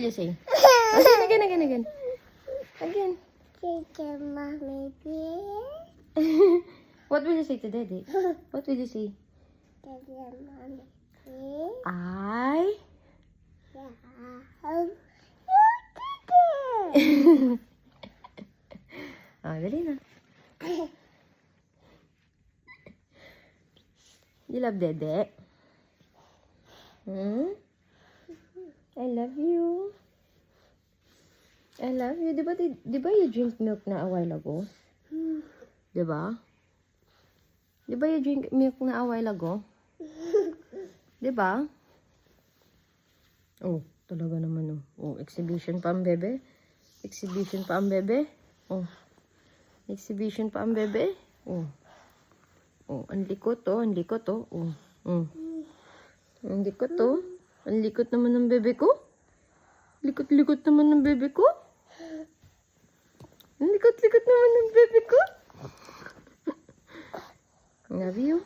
you say? Again. Again. Mommy, What will you say to Daddy? What will you say? Mommy, I. Dali na. You love Dede? I love you. I love you. Di ba you drink milk na a while ago? Diba? Diba you drink milk na a while ago? Diba? Oh, talaga naman oh. Oh, exhibition pa ang bebe. Exhibition pa ang bebe. Oh. Exhibition pa ang bebe. Oh. Oh, ang likot oh, ang likot oh. Oh. Oh. Ang likot oh. Ang likot naman ng bebe ko. Likot-likot naman ng bebe ko. Ang likot-likot naman ng bebe ko. Love you.